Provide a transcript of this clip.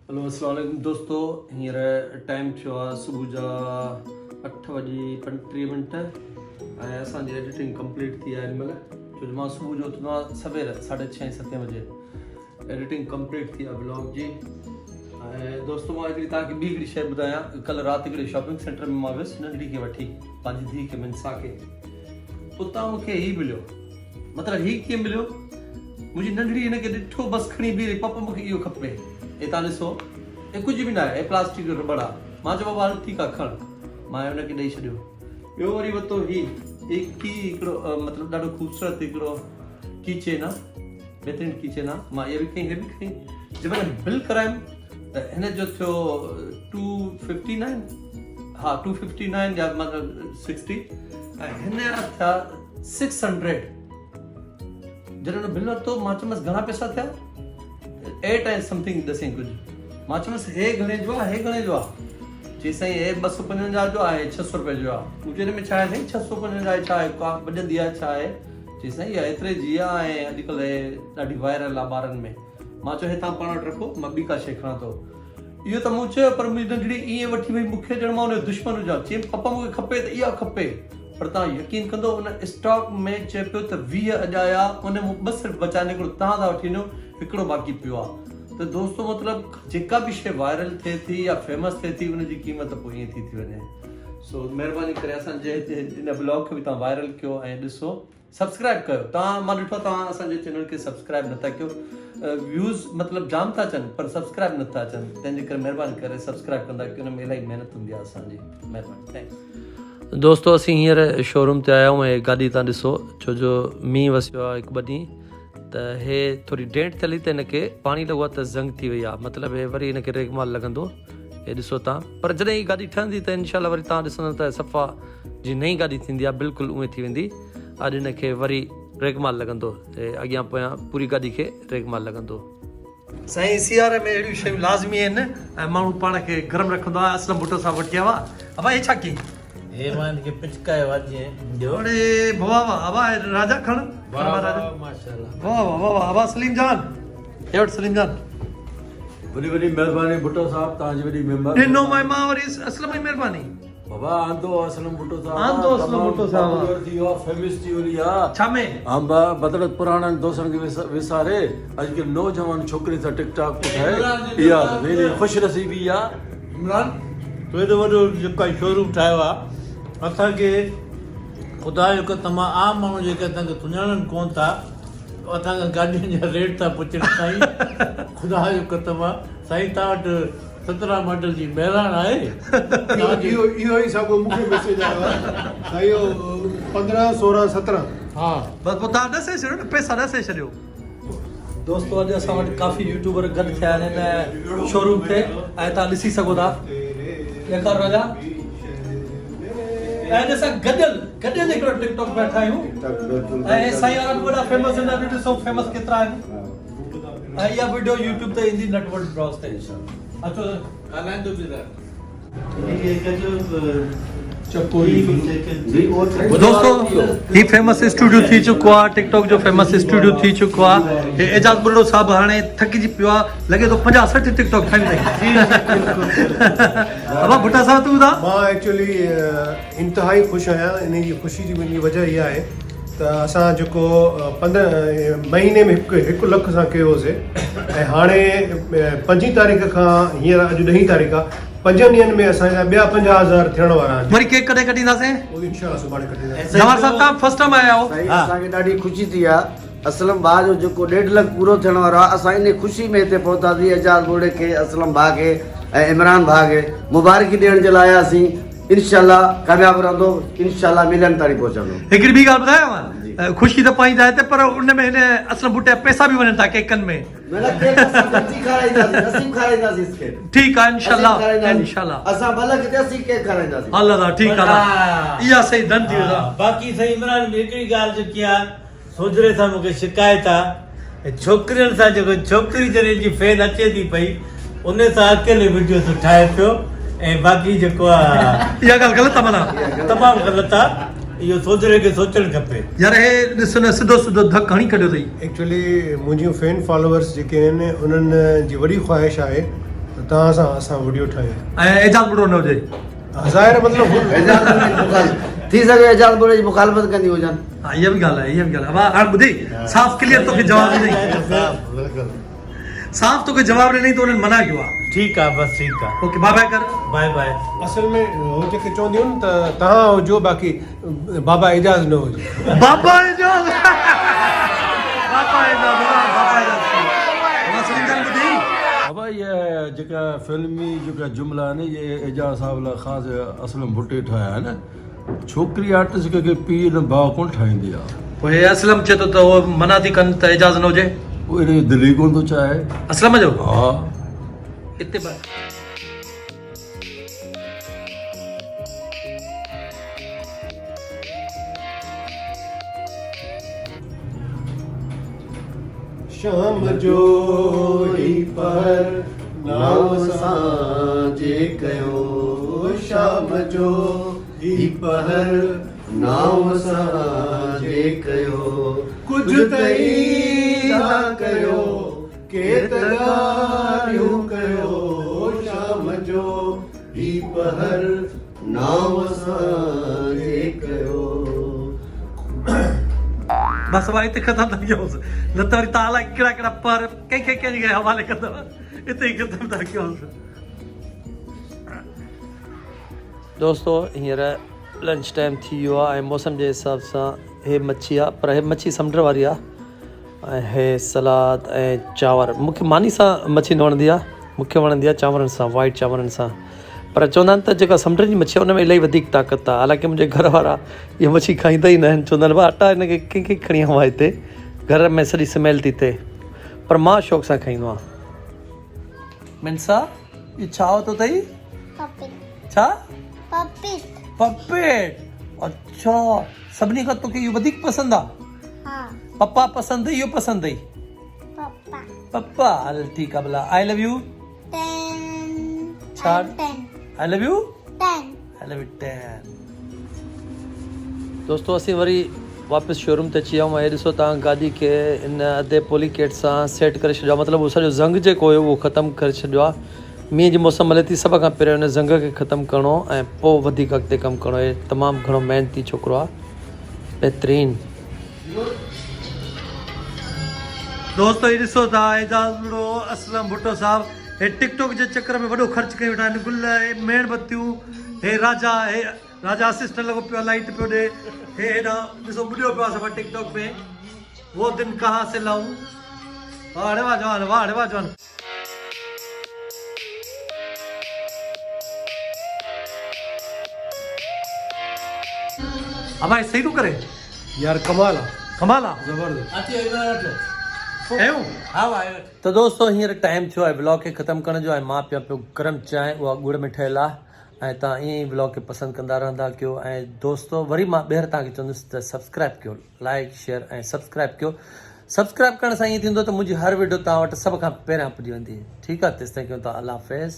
Hello अस्सलाम वालेकुम दोस्तों, हींअर टाइम थियो आहे सुबुह जा 8:35 ऐं असांजी एडिटिंग कंप्लीट थी आहे हिन महिल। छो जो मां सुबुह जो उथंदो आहियां सवेर 6:30-7 बजे। एडिटिंग कंप्लीट थी आहे ब्लॉग जी। ऐं दोस्तों मां हिकिड़ी तव्हांखे ॿी हिकिड़ी शइ ॿुधायां। कल्ह राति हिकिड़े शॉपिंग सेंटर में मां वियुसि नंढड़ी खे वठी, पंहिंजी धीउ खे मिनसा खे। उतां मूंखे हीउ मिलियो, मतिलबु हीउ कीअं मिलियो, मुंहिंजी नंढड़ी हिनखे ॾिठो बसि खणी बीह, पपा मूंखे इहो खपे। हे तव्हां ॾिसो, हे कुझु बि न आहे, हे प्लास्टिक जो रबड़ आहे। मां चयो बाबा हल ठीकु आहे खण, मां हुनखे ॾेई छॾियो। ॿियो वरी वरितो हीउ की हिकिड़ो मतिलबु ॾाढो ख़ूबसूरत हिकिड़ो की चेन आहे, बहितरीनु की चेन आहे। मां इहा बि खई, इहा बि खई। जंहिंमहिल बिल करायमि त हिन जो थियो 259, हा 259 या मतिलबु 60, ऐं हिन जा थिया 600। जॾहिं हुन बिल वरितो मां चयोमांसि घणा पैसा थिया, 8 ऐं समथिंग ॾसें कुझु। मां चयोमांसि हे घणे जो आहे, हे घणे जो आहे? चई साईं हे 250 जो आहे, 600 रुपए जो आहे। पूछे में छा आहे साईं, 650 छा आहे, का वॼंदी आहे छा आहे? चई साईं इहा एतिरे जी आहे ऐं अॼुकल्ह हे ॾाढी वायरल आहे ॿारनि में। मां चयो हे तव्हां पाण वटि रखो, मां ॿी का शइ खणां थो। इहो त मूं चयो, पर मुंहिंजी नंढड़ी ईअं वठी वई, मूंखे ॼण मां हुनजो दुश्मन हुजां। चई पपा मूंखे खपे त इहा खपे। पर तव्हां यकीन कंदो, उन स्टॉक में चए पियो त 20 अॼु आया, उन मूं 2 सिर्फ़ु बचा निकिरो, तव्हां था वठी वञो, हिकिड़ो बाक़ी पियो आहे। तो दोस्तों मतिलबु जेका बि शइ वायरल थिए थी या फेमस थिए थी, उनजी क़ीमत पोइ ईअं थी वञे। सो महिरबानी करे असांजे हिन ब्लॉग खे बि तव्हां वायरल कयो ऐं ॾिसो, सब्सक्राइब कयो। तव्हां मां ॾिठो तव्हां असांजे चैनल खे सब्सक्राइब नथा कयो। व्यूज़ मतिलबु जाम था अचनि पर सब्सक्राइब नथा अचनि, तंहिंजे करे महिरबानी करे सब्सक्राइब कंदा, की हुन में इलाही महिनत हूंदी आहे असांजी। महिरबानी, थैंक्स। दोस्तों असीं हींअर शोरूम ते आया आहियूं ऐं गाॾी तव्हां ॾिसो, छो जो मींहुं वसियो आहे हिकु ॿ ॾींहं, त हे थोरी डेंट थियली त हिनखे पाणी लॻो आहे त ज़ंग थी वई आहे, मतिलबु हे वरी हिनखे रेगमाल लॻंदो। हे ॾिसो तव्हां, पर जॾहिं हीअ गाॾी ठहंदी त इनशाला वरी तव्हां ॾिसंदव त सफ़ा जी नई गाॾी थींदी आहे, बिल्कुलु उहे थी वेंदी। अॼु हिनखे वरी रेगमाल लॻंदो, अॻियां पोयां पूरी गाॾी खे रेगमाल लॻंदो। साईं सियारे में अहिड़ियूं शयूं लाज़मी आहिनि ऐं माण्हू पाण खे गरम रखंदो आहे। असलम भुट्टो साहब वठी आया हुआ। हे छा की हे मान के पिचकाए वाजे जो अरे वाह वाह, अबा राजा खण, वाह माशाल्लाह, वाह वाह वाह। अबा सलीम जान, हे वटि सलीम जान, वॾी वॾी महिरबानी भुट्टो साहब, तव्हांजी वॾी महिरबानी। ॾिनो मां वरी असलम जी महिरबानी। बाबा आंदो असलम भुट्टो साहब, आंदो असलम भुट्टो साहब थी वियो, फेमस थी वई आहे। छा में हम बदलत पुराणनि दोस्तनि खे विसारे अॼुकल्ह नौजवान छोकिरी सां टिकटॉक थो ठाहे, इहा वेरी ख़ुशि नसीबी आहे। इमरान तो एॾो वॾो जेको शोरूम ठाहियो आहे, असांखे ख़ुदा जो कसम आहे, आम माण्हू जेके असांखे सुञाणनि कोन था, असांखे गाॾियुनि जा रेट था पुछनि। साईं ख़ुदा जो कसम आहे साईं, तव्हां वटि 17 मॉडल जी महिराण आहे? इहो ई साॻियो मूंखे मैसेज आयो आहे, इहो 15, 16, 17। हा बस पोइ तव्हां ॾसे छॾियो न, पैसा ॾसे छॾियो। दोस्तो अॼु असां वटि काफ़ी यूट्यूबर गॾु थिया आहिनि हिन शोरूम ते, ऐं तव्हां ॾिसी सघो था। ॾेखार राजा, ऐं ॾिसां गॾियल हिकिड़ो टिकटॉक वेठा आहियूं, ऐं साईं वारा बि वॾा फेमस आहिनि। अॼु ॾिसो फेमस केतिरा आहिनि, ऐं इहा वीडियो यूट्यूब ते ईंदी नटवर्ल्ड ब्रॉस ते। अचो ॻाल्हाईंदो बि दोस्तों, ही फेमस स्टूडियो थी चुको आहे, टिकटॉक जो फेमस स्टूडियो थी चुको आहे। हे एजाज बुल्लो साहब हाणे थकिजी पियो आहे, लॻे थो 50-60 टिकटॉक ठाही अथई। अब भुट्टा साहब तूं ॿुधा। मां एक्चुअली इंतिहाई ख़ुशि आहियां। इन जी ख़ुशी जी मुंहिंजी वजह इहा आहे त असां जेको 15 महीने में हिकु लख सां कयोसीं, ऐं हाणे 5 तारीख़ खां हींअर अॼु 10 तारीख़ आहे, 5 ॾींहंनि में असांजा ॿिया 50,000 थियण वारा आहिनि। वरी केक कॾहिं कटींदासीं? उहो इंशाअल्लाह सुभाणे कटींदासीं। जवाहर साहब तव्हां फर्स्ट टाइम आया हो। असांखे ॾाढी ख़ुशी थी आहे। असलम भाउ जो जेको 1.5 लख पूरो थियण वारो आहे, असां इन ख़ुशी में हिते पहुतासीं। एजाज बुल्ले खे, असलम भाउ खे ऐं इमरान भाउ खे मुबारकी ॾियण जे लाइ आयासीं। इंशाअल्लाह कामयाबु रहंदो, इंशाअल्लाह मिलियन ताईं पहुचंदो। हिकिड़ी ॿी ॻाल्हि ॿुधायांव, ख़ुशी त पाईंदा हिते, पर उन में हिन असलम भुट्टे जा पैसा बि वञनि था केकनि में। ठीकु आहे, इंशाअल्लाह असां 2 लख ते 80 केक खाराईंदासीं। अल्लाह ठीकु आहे, इहा सही धन थी वेंदा। बाक़ी साईं इमरान हिकिड़ी ॻाल्हि जेकी आहे, सोजरे सां मूंखे शिकायत आहे, छोकिरियुनि सां जेको छोकिरी जॾहिं जी फैन अचे थी पई, उन सां अकेले वीडियो ठाहे पियो, ऐं बाक़ी जेको आहे इहा ॻाल्हि ग़लति आहे, माना तमामु ग़लति आहे। इहो सोचरे खे सोचणु खपे यार। हे ॾिस न, सिधो सिधो धक हणी कढियो अथई। एक्चुअली मुंहिंजियूं फैन फॉलोअर्स जेके आहिनि, उन्हनि जी वॾी ख़्वाहिश आहे तव्हां सां असां वीडियो ठाहियूं ऐं एजाज़ बुढ़ो न हुजे ज़ाहिर मतिलबु एजाज़ बुढ़े जी मुखालिफ़त थी सघे, एजाज़ बुढ़े जी मुखालिफ़त कंदी हुजनि। हा इहा बि ॻाल्हि आहे वाह हाणे ॿुधी साफ़ क्लियर तोखे जवाब ॾिनई साफ़ तोखे जवाब ॾिनई त उन्हनि मना कयो आहे ठीकु आहे बसि ठीकु आहे ओके बाय बाय कर बाय बाय असल में हो जेके चवंदियूं आहिनि त तव्हां हुजो बाक़ी बाबा एजाज़ न हुजे बाबा एजाज़ बाबा एजाज़ बाबा एजाज़ मां सलीम जान ॿुधी अब ये जेका फिल्मी जेका जुमला आहिनि ये एजाज़ साहिब लाइ ख़ासि असलम भुट्टे ठाहिया आहिनि छोकिरी आर्टिस्ट खे पीउ न भाउ कोन ठाहींदी आहे पोइ असलम चए थो त उहो मना थी कनि त एजाज़ न हुजे उहो हिन दिलि कोन थो चाहे असलम जो हा हिते बि शाम जो ई पर नाम सां जे कयो शाम जो ई पर नाम सां जे कयो कुझु तई था कयो केतरियूं कयो शाम जो ई पर नाम सां जे कयो बस भाई हिते ख़तम था कयोसि न त वरी तव्हां अलाए कहिड़ा कहिड़ा पर कंहिंखे कंहिंजे हवाले कंदव हिते ई ख़तम था कयोसि दोस्तो हींअर लंच टाइम थी वियो आहे ऐं मौसम जे हिसाब सां हे मच्छी आहे पर हे मच्छी समुंड वारी आहे ऐं हे सलाद ऐं चांवर मूंखे मानी सां मच्छी न वणंदी आहे मूंखे वणंदी आहे चांवरनि सां वाइट चांवरनि सां पर चवंदा आहिनि त जेका समुंड जी मच्छी आहे उन में इलाही वधीक ताक़त आहे हालांकि मुंहिंजे घर वारा इहा मच्छी खाईंदा ई न आहिनि चवंदा आहिनि भाउ अटा हिनखे कंहिंखे खणी आयो आहे हिते घर में सॼी स्मेल थी थिए पर मां शौक़ु सां खाईंदो आहियां मिनसा इहो छा हो तो अथई छा पपेट अच्छा सभिनी खां तोखे इहो वधीक पसंदि आहे पप्पा पसंदि इहो पसंदि अथई पप्पा हल ठीकु आहे भला आई लव यू छा I love you 10 I love you 10 दोस्तों असीं वरी वापसि शोरूम ते अची विया आहियूं ऐं ॾिसो तव्हां गाॾी खे इन अधे पोलीकेट सां सेट करे छॾियो आहे मतिलबु उहो सॼो ज़ंग जेको हुयो उहो ख़तमु करे छॾियो आहे मींहं जी मौसम हले थी सभ खां पहिरियों हिन ज़ंग खे ख़तमु करिणो ऐं पोइ वधीक अॻिते कमु करिणो हे तमामु घणो महिनती छोकिरो आहे बहितरीनु दोस्तो इहो ॾिसो था एजाज़ बुढ़ो असलम भुट्टो साहब हे टिकटॉक जे चक्कर में वॾो ख़र्च कयो वेठा आहिनि गुल हे मेणबतियूं हे राजा असिस्टेंट लॻो पियो आहे लाइट पियो ॾे हे हेॾा ॾिसो ॿुॾियो पियो आहे सभु टिकटॉक में वो दिन कहाँ से लाऊं वाह रे वाह जवान वाह रे वाह जवान अब भाई सही तो करे यार कमाल आहे कमाल आहे ज़बरदस्त तो दोस्तों हींअर टाइम थियो आहे व्लॉग खे ख़तमु करण जो ऐं मां पिया पियो गरम चांहि उहा गुड़ में ठहियलु आहे ऐं तव्हां ईअं ई व्लॉग खे पसंदि कंदा रहंदा कयो ऐं दोस्तो वरी मां ॿीहर तव्हांखे चवंदुसि त सब्सक्राइब कयो लाइक शेयर ऐं सब्सक्राइब कयो सब्सक्राइब करण सां ईअं थींदो त मुंहिंजी हर वीडियो तव्हां वटि सभ खां पहिरियां पुॼी वेंदी ठीकु आहे तेसिताईं कयूं था अल्लाह हाफ़िज़